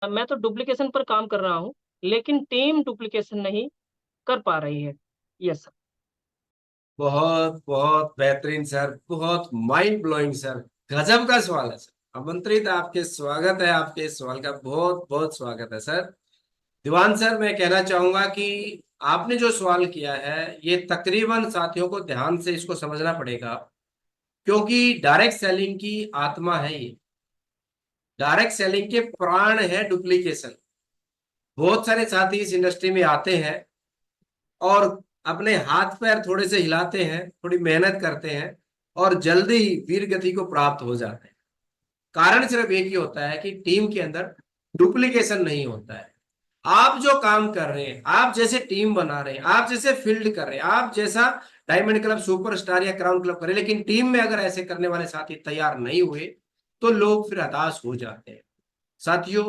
मैं तो डुप्लीकेशन पर काम कर रहा हूँ, लेकिन टीम डुप्लीकेशन नहीं कर पा रही है। Yes sir. बहुत बहुत बेहतरीन सर, बहुत माइंड ब्लोइंग सर। गजब का सवाल है सर। आमंत्रित आपके स्वागत है, आपके इस सवाल का बहुत बहुत स्वागत है सर। दीवान सर, मैं कहना चाहूंगा कि आपने जो सवाल किया है ये तकरीबन साथियों को ध्यान से इसको समझना पड़ेगा, क्योंकि डायरेक्ट सेलिंग की आत्मा है ये। डायरेक्ट सेलिंग के प्राण है डुप्लीकेशन। बहुत सारे साथी इस इंडस्ट्री में आते हैं और अपने हाथ पैर थोड़े से हिलाते हैं, थोड़ी मेहनत करते हैं और जल्दी ही वीर गति को प्राप्त हो जाते हैं। कारण सिर्फ एक ही होता है कि टीम के अंदर डुप्लीकेशन नहीं होता है। आप जो काम कर रहे हैं, आप जैसे टीम बना रहे हैं, आप जैसे फील्ड कर रहे हैं, आप जैसा डायमंड क्लब, सुपरस्टार या क्राउन क्लब कर रहे हैं, लेकिन टीम में अगर ऐसे करने वाले साथी तैयार नहीं हुए तो लोग फिर हताश हो जाते हैं। साथियों,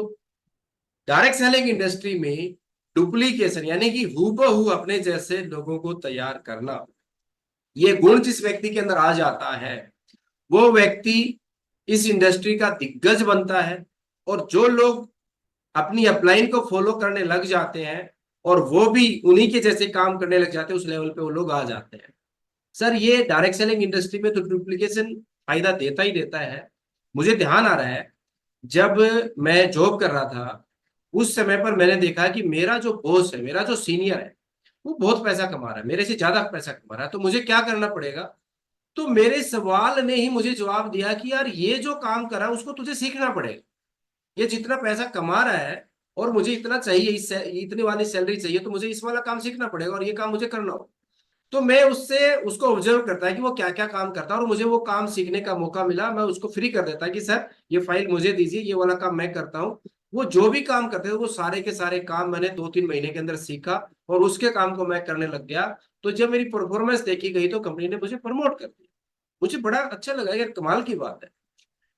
डायरेक्ट सेलिंग इंडस्ट्री में डुप्लीकेशन यानी कि हूबहू अपने जैसे लोगों को तैयार करना, ये गुण जिस व्यक्ति के अंदर आ जाता है वो व्यक्ति इस इंडस्ट्री का दिग्गज बनता है। और जो लोग अपनी अपलाइन को फॉलो करने लग जाते हैं और वो भी उन्हीं के जैसे काम करने लग जाते हैं, उस लेवल पे वो लोग आ जाते हैं। सर, ये डायरेक्ट सेलिंग इंडस्ट्री में तो डुप्लीकेशन फायदा देता ही देता है। मुझे ध्यान आ रहा है, जब मैं जॉब कर रहा था उस समय पर मैंने देखा कि मेरा जो बॉस है, मेरा जो सीनियर है, वो बहुत पैसा कमा रहा है, मेरे से ज्यादा पैसा कमा रहा है। तो मुझे क्या करना पड़ेगा? तो मेरे सवाल ने ही मुझे जवाब दिया कि यार, ये जो काम कर रहा है उसको तुझे सीखना पड़ेगा। ये जितना पैसा कमा रहा है और मुझे इतना चाहिए, इतनी वाली सैलरी चाहिए, तो मुझे इस वाला काम सीखना पड़ेगा और ये काम मुझे करना हो। तो मैं उससे उसको ऑब्जर्व करता है कि वो क्या क्या काम करता है और मुझे वो काम सीखने का मौका मिला, मैं उसको फ्री कर देता कि सर ये फाइल मुझे दीजिए, ये वाला काम मैं करता हूँ। वो जो भी काम करते थे वो सारे के सारे काम मैंने 2-3 महीने के अंदर सीखा और उसके काम को मैं करने लग गया। तो जब मेरी परफॉर्मेंस देखी गई तो कंपनी ने मुझे प्रमोट कर दिया। मुझे बड़ा अच्छा लगा, यार कमाल की बात है।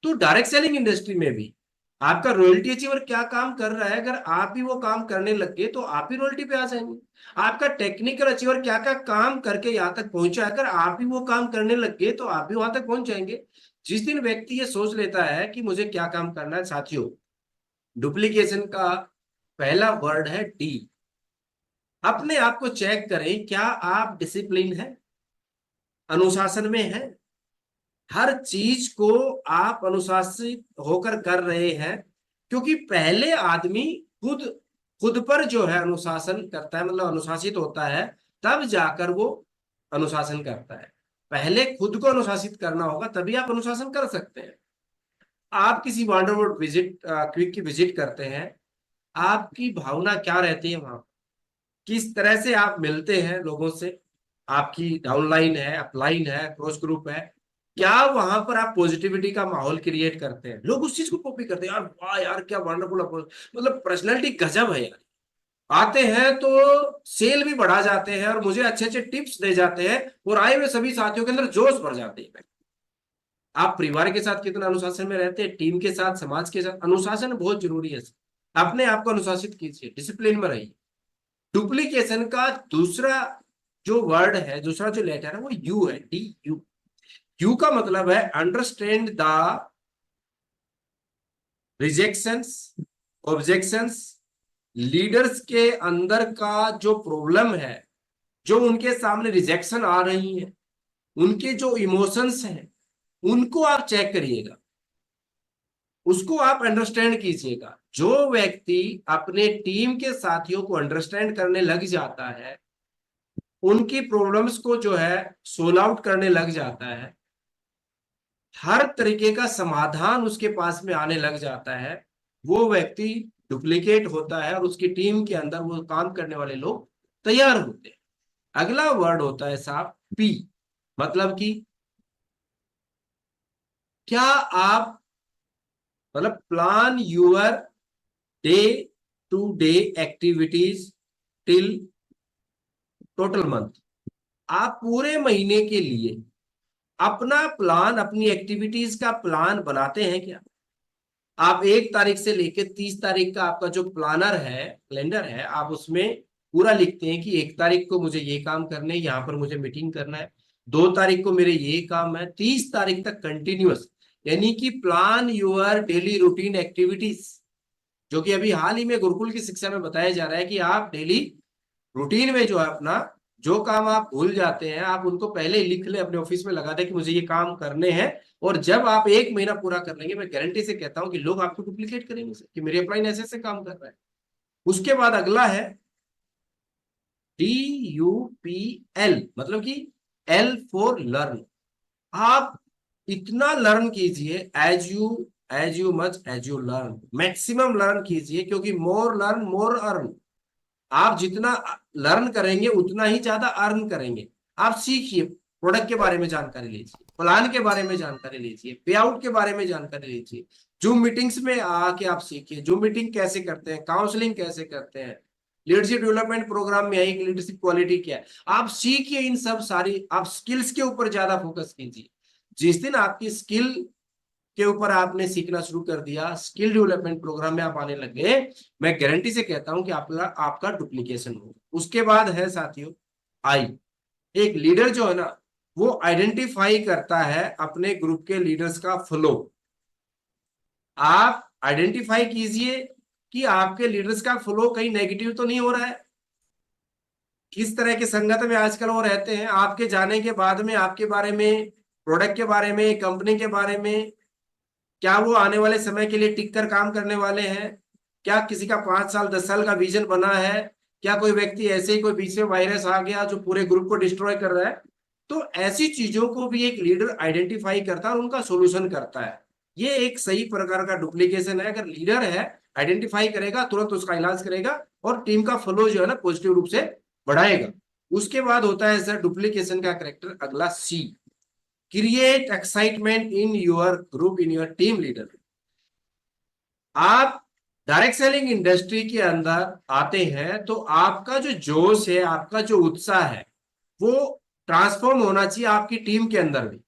तो डायरेक्ट सेलिंग इंडस्ट्री में भी आपका रॉयल्टी अचीवर क्या काम कर रहा है, अगर आप ही वो काम करने लग गए तो आप ही रॉयल्टी पे आ जाएंगे। आपका टेक्निकल अचीवर क्या क्या काम करके यहाँ तक पहुंचा है, अगर आप ही वो काम करने लग गए तो आप भी वहां तक पहुंच जाएंगे। जिस दिन व्यक्ति ये सोच लेता है कि मुझे क्या काम करना है, साथियों, डुप्लीकेशन का पहला वर्ड है डी। अपने आप को चेक करें, क्या आप डिसिप्लिन है, अनुशासन में है? हर चीज को आप अनुशासित होकर कर रहे हैं? क्योंकि पहले आदमी खुद खुद पर जो है अनुशासन करता है, मतलब अनुशासित होता है, तब जाकर वो अनुशासन करता है। पहले खुद को अनुशासित करना होगा, तभी आप अनुशासन कर सकते हैं। आप किसी वंडरवुड विजिट, क्विक की विजिट करते हैं, आपकी भावना क्या रहती है वहां? किस तरह से आप मिलते हैं लोगों से? आपकी डाउनलाइन है, अपलाइन है, क्रॉस ग्रुप है, क्या वहां पर आप पॉजिटिविटी का माहौल क्रिएट करते हैं? लोग उस चीज को कॉपी करते हैं, यार वाह यार क्या वंडरफुल, मतलब पर्सनैलिटी गजब है यार। आते हैं तो सेल भी बढ़ा जाते हैं और मुझे अच्छे अच्छे टिप्स दे जाते हैं और आए हुए सभी साथियों के अंदर जोश भर जाते हैं। आप परिवार के साथ कितना अनुशासन में रहते हैं, टीम के साथ, समाज के साथ, अनुशासन बहुत जरूरी है। अपने आप को अनुशासित कीजिए, डिसिप्लिन में रहिए। डुप्लीकेशन का दूसरा जो वर्ड है, दूसरा जो लेटर है, वो यू है, डी यू। यू का मतलब है understand the rejections, objections. Leaders के अंदर का जो प्रॉब्लम है, जो उनके सामने रिजेक्शन आ रही है, उनके जो इमोशंस हैं, उनको आप चेक करिएगा, उसको आप अंडरस्टैंड कीजिएगा। जो व्यक्ति अपने टीम के साथियों को अंडरस्टैंड करने लग जाता है, उनकी प्रॉब्लम्स को जो है सोल्व आउट करने लग जाता है, हर तरीके का समाधान उसके पास में आने लग जाता है, वो व्यक्ति डुप्लीकेट होता है और उसकी टीम के अंदर वो काम करने वाले लोग तैयार होते हैं। अगला वर्ड होता है साहब पी। मतलब कि क्या आप, मतलब plan your day to day activities till total month. आप पूरे महीने के लिए अपना प्लान, अपनी एक्टिविटीज का प्लान बनाते हैं क्या? आप 1 तारीख से लेकर 30 तारीख का आपका जो प्लानर है, कैलेंडर है, आप उसमें पूरा लिखते हैं कि 1 तारीख को मुझे ये काम करने, यहाँ पर मुझे मीटिंग करना है, 2 तारीख को मेरे ये काम है, 30 तारीख तक कंटिन्यूअस। यानी कि plan your daily routine activities. जो कि अभी हाल ही में गुरुकुल की शिक्षा में बताया जा रहा है कि आप डेली रूटीन में जो है अपना, जो काम आप भूल जाते हैं आप उनको पहले ही लिख ले, अपने ऑफिस में लगा दे कि मुझे ये काम करने हैं। और जब आप 1 महीना पूरा कर लेंगे, मैं गारंटी से कहता हूं कि लोग आपको डुप्लीकेट करेंगे कि मेरे अपलाइन ऐसे ऐसे काम कर रहा है। उसके बाद अगला है DUPL, मतलब कि L फॉर लर्न। आप इतना लर्न कीजिए, as you much as you learn, maximum learn कीजिए, क्योंकि मोर लर्न मोर अर्न। आप जितना लर्न करेंगे उतना ही ज्यादा अर्न करेंगे। आप सीखिए, प्रोडक्ट के बारे में जानकारी लीजिए, प्लान के बारे में जानकारी लीजिए, पे आउट के बारे में जानकारी लीजिए। जूम मीटिंग्स में आके आप सीखिए जूम मीटिंग कैसे करते हैं, काउंसलिंग कैसे करते हैं, लीडरशिप डेवलपमेंट प्रोग्राम में आई लीडरशिप क्वालिटी क्या है। आप सीखिए इन सब सारी, आप स्किल्स के ऊपर ज्यादा फोकस कीजिए। जिस दिन आपकी स्किल के ऊपर आपने सीखना शुरू कर दिया, स्किल डेवलपमेंट प्रोग्राम में आप आने लगे, मैं गारंटी से कहता हूं कि आपका आपका डुप्लीकेशन होगा। उसके बाद है साथियों आई। एक लीडर जो है ना, वो आइडेंटिफाई करता है अपने ग्रुप के लीडर्स का फ्लो। आप आइडेंटिफाई कीजिए कि आपके लीडर्स का फ्लो कहीं नेगेटिव तो नहीं हो रहा है। किस तरह के संगत में आजकल वो रहते हैं, आपके जाने के बाद में आपके बारे में, प्रोडक्ट के बारे में, कंपनी के बारे में, क्या वो आने वाले समय के लिए टिक कर काम करने वाले हैं, क्या किसी का 5 साल 10 साल का विजन बना है, क्या कोई व्यक्ति ऐसे ही कोई बीच में वायरस आ गया जो पूरे ग्रुप को डिस्ट्रॉय कर रहा है। तो ऐसी चीजों को भी एक लीडर आइडेंटिफाई करता है और उनका सोल्यूशन करता है। ये एक सही प्रकार का डुप्लीकेशन है। अगर लीडर है, आइडेंटिफाई करेगा, तुरंत उसका इलाज करेगा और टीम का फ्लो जो है ना पॉजिटिव रूप से बढ़ाएगा। उसके बाद होता है सर डुप्लीकेशन का करेक्टर अगला C, create excitement in your group, in your team leader. आप डायरेक्ट सेलिंग इंडस्ट्री के अंदर आते हैं तो आपका जो जोश है, आपका जो उत्साह है, वो ट्रांसफॉर्म होना चाहिए आपकी टीम के अंदर भी।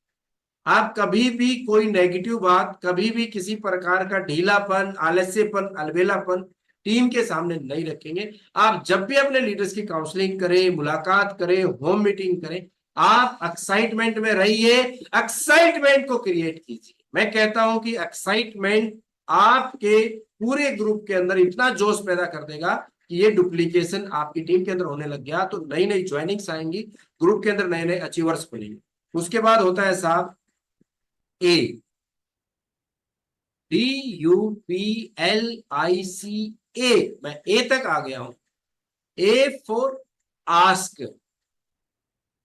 आप कभी भी कोई नेगेटिव बात, कभी भी किसी प्रकार का ढीलापन, आलस्यपन, अलबेलापन टीम के सामने नहीं रखेंगे। आप जब भी अपने लीडर्स की काउंसलिंग करें, मुलाकात करें, होम मीटिंग करें, आप एक्साइटमेंट में रहिए, एक्साइटमेंट को क्रिएट कीजिए। मैं कहता हूं कि एक्साइटमेंट आपके पूरे ग्रुप के अंदर इतना जोश पैदा कर देगा कि ये डुप्लीकेशन आपकी टीम के अंदर होने लग गया तो नई नई ज्वाइनिंग्स आएंगी, ग्रुप के अंदर नए नए अचीवर्स बनेंगे। उसके बाद होता है साहब ए, DUPLIC। मैं ए तक आ गया हूं। A for ask.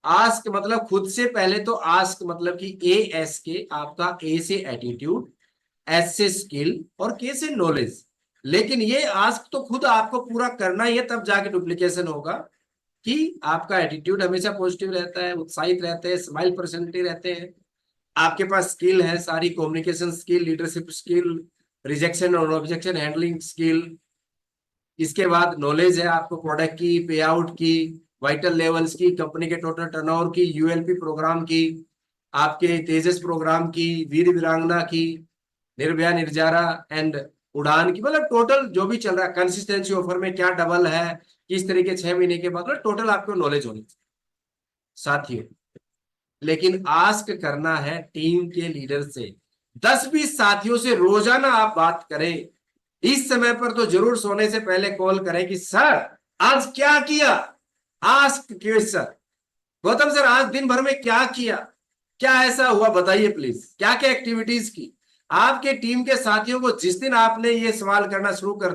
आस्क मतलब खुद से पहले तो आस्क मतलब कि ASK, आपका ए से एटीट्यूड, एस से स्किल और के से नॉलेज। लेकिन ये आस्क तो खुद आपको पूरा करना ही है, तब जाके डुप्लीकेशन होगा। कि आपका एटीट्यूड हमेशा पॉजिटिव रहता है, उत्साहित रहते हैं, स्माइल पर्सनैलिटी रहते हैं, आपके पास स्किल है सारी, communication skill, leadership skill, rejection और ऑब्जेक्शन हैंडलिंग स्किल। इसके बाद नॉलेज है आपको प्रोडक्ट की, पे आउट की, वाइटल लेवल्स की, कंपनी के टोटल टर्नओवर की, ULP प्रोग्राम की, आपके तेजस प्रोग्राम की, वीर वीरांगना की, निर्भया निर्जारा एंड उड़ान की, मतलब टोटल जो भी चल रहा है, कंसिस्टेंसी ऑफर में क्या डबल है, किस तरीके 6 महीने के बाद, मतलब टोटल आपको नॉलेज होनी चाहिए साथियों। लेकिन आस्क करना है टीम के लीडर से। 10-20 साथियों से रोजाना आप बात करें। इस समय पर तो जरूर सोने से पहले कॉल करें कि सर आज क्या किया, आस्क क्वेश्चन। गौतम सर आज दिन भर में क्या किया, क्या ऐसा हुआ बताइए प्लीज, क्या क्या एक्टिविटीज की। आपके टीम के साथियों को जिस दिन आपने ये सवाल करना शुरू कर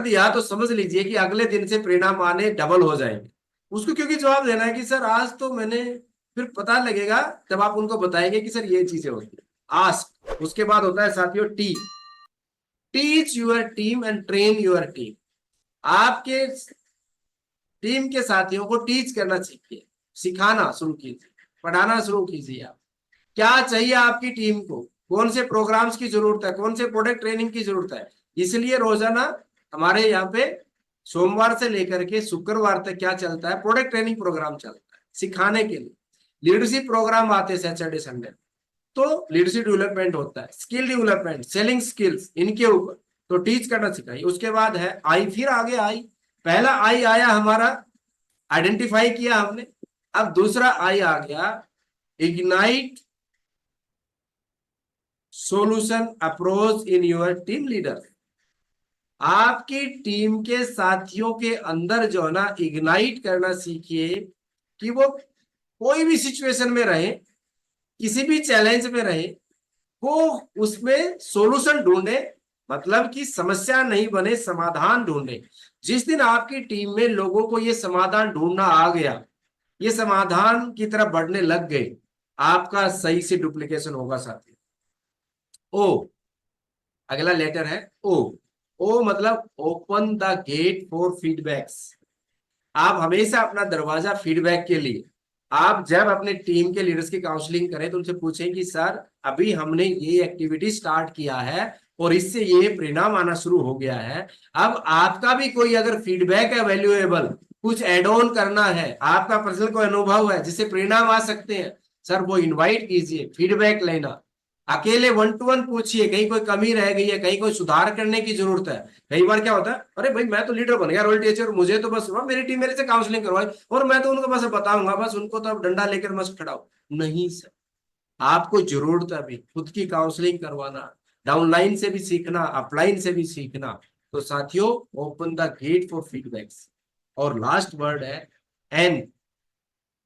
दिया तो समझ लीजिए कि अगले दिन से परिणाम आने डबल हो जाएंगे। उसको क्योंकि जवाब देना है कि सर आज तो मैंने, फिर पता लगेगा जब आप उनको बताएंगे कि सर ये चीजें होती है। आस्क। उसके बाद होता है साथियों t, teach your team and train your team. आपके टीम के साथियों को टीच करना सीखिए, सिखाना शुरू कीजिए, पढ़ाना शुरू कीजिए। आप क्या चाहिए आपकी टीम को, कौन से प्रोग्राम्स की जरूरत है, कौन से प्रोडक्ट ट्रेनिंग की जरूरत है। इसलिए रोजाना हमारे यहाँ पे सोमवार से लेकर के शुक्रवार तक क्या चलता है, प्रोडक्ट ट्रेनिंग प्रोग्राम चलता है सिखाने के लिए। लीडरशिप प्रोग्राम आते हैं सैटरडे संडे, तो लीडरशिप डेवलपमेंट होता है, स्किल डेवलपमेंट, सेलिंग स्किल्स, इनके ऊपर तो टीच करना सिखाइए। उसके बाद है आई, फिर आगे आई। पहला आई आया हमारा, आइडेंटिफाई किया हमने। अब दूसरा आई आ गया, ignite solution approach in your team leader। आपकी टीम के साथियों के अंदर जो है ना इग्नाइट करना सीखिए कि वो कोई भी सिचुएशन में रहे, किसी भी चैलेंज में रहे, वो उसमें सॉल्यूशन ढूंढे, मतलब कि समस्या नहीं बने, समाधान ढूंढे। जिस दिन आपकी टीम में लोगों को ये समाधान ढूंढना आ गया, ये समाधान की तरफ बढ़ने लग गए, आपका सही से डुप्लीकेशन होगा साथियों। ओ, अगला लेटर है ओ। ओ मतलब open the get for feedbacks. आप हमेशा अपना दरवाजा फीडबैक के लिए, आप जब अपने टीम के लीडर्स की काउंसलिंग करें तो उनसे पूछें कि सर अभी हमने ये एक्टिविटी स्टार्ट किया है और इससे ये परिणाम आना शुरू हो गया है। अब आपका भी कोई अगर फीडबैक है वैल्यूएबल, कुछ एड ऑन करना है, आपका पर्सनल कोई अनुभव है जिससे परिणाम आ सकते हैं, सर वो इनवाइट कीजिए, फीडबैक लेना। अकेले वन टू वन पूछिए, कहीं कोई कमी रह गई है, कहीं कोई सुधार करने की जरूरत है। कई बार क्या होता है, अरे भाई मैं तो लीडर बन गया, रोल टीचर, मुझे तो बस मेरी टीम मेरे से काउंसलिंग करवाई और मैं तो उनको बस बताऊंगा, बस उनको तो अब डंडा लेकर मस्त खड़ाओ। नहीं सर, आपको जरूरत है अभी खुद की काउंसलिंग करवाना, डाउनलाइन से भी सीखना, अपलाइन से भी सीखना। तो साथियों, open the get for feedbacks. और लास्ट वर्ड है एन।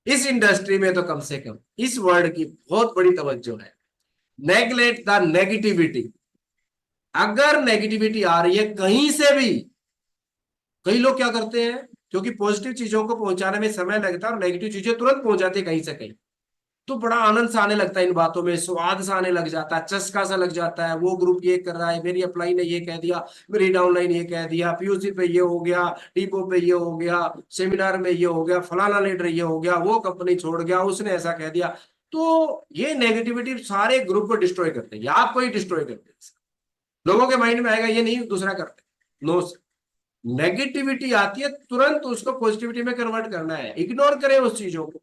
इस इंडस्ट्री में तो कम से कम इस वर्ड की बहुत बड़ी तवज्जो है। Neglect the negativity. अगर नेगेटिविटी आ रही है कहीं से भी, कई लोग क्या करते हैं, क्योंकि पॉजिटिव चीजों को पहुंचाने में समय लगता है और नेगेटिव चीजें तुरंत पहुंचाते हैं कहीं से कहीं, तो बड़ा आनंद सा आने लगता है इन बातों में, स्वाद सा आने लग जाता है, चस्का सा लग जाता है। वो ग्रुप ये कर रहा है, मेरी अपलाइन ने ये कह दिया, मेरी डाउनलाइन ये कह दिया, पीयूसी पे ये हो गया, डिपो पे ये हो गया, सेमिनार में ये हो गया, फलाना लीडर ये हो गया, वो कंपनी छोड़ गया, उसने ऐसा कह दिया। तो ये नेगेटिविटी सारे ग्रुप को डिस्ट्रॉय करते हैं, या आपको ही डिस्ट्रॉय करते हैं। लोगों के माइंड में आएगा ये नहीं दूसरा करते, नो। नेगेटिविटी आती है तुरंत उसको पॉजिटिविटी में कन्वर्ट करना है, इग्नोर करें उस चीजों को।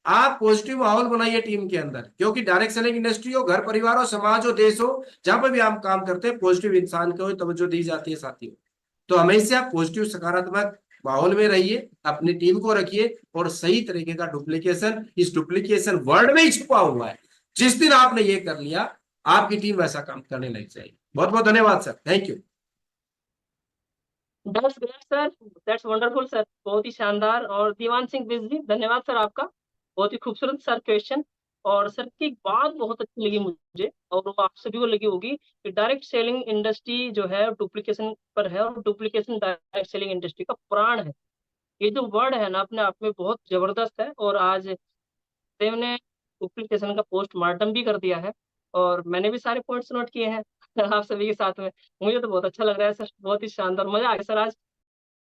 आप पॉजिटिव माहौल बनाइए टीम के अंदर, क्योंकि डायरेक्ट सेलिंग इंडस्ट्री हो, घर परिवार हो, समाज हो, देश हो, जहां पर भी आप काम करते हैं, पॉजिटिव इंसान को तवज्जो दी जाती है साथियों। तो हमेशा पॉजिटिव सकारात्मक माहौल में रहिए, अपनी टीम को रखिए, और सही तरीके का डुप्लीकेशन इस डुप्लीकेशन वर्ड में ही छुपा हुआ है। जिस दिन आपने ये कर लिया, आपकी टीम वैसा काम करने लग जाएगी। बहुत बहुत धन्यवाद sir, thank you. That's great sir, that's wonderful sir, बहुत ही शानदार। और दीवान सिंह बिजली, धन्यवाद सर आपका, बहुत ही खूबसूरत सर क्वेश्चन। और सर की एक बात बहुत अच्छी लगी मुझे, और वो आप सभी को लगी होगी, कि डायरेक्ट सेलिंग इंडस्ट्री जो है डुप्लीकेशन पर है, और डुप्लीकेशन डायरेक्ट सेलिंग इंडस्ट्री का प्राण है। ये जो वर्ड है ना अपने आप में बहुत जबरदस्त है, और आज देव ने डुप्लीकेशन का पोस्टमार्टम भी कर दिया है, और मैंने भी सारे पॉइंट्स नोट किए हैं आप सभी के साथ में। मुझे तो बहुत अच्छा लग रहा है सर, बहुत ही शानदार, मजा आ गया सर आज।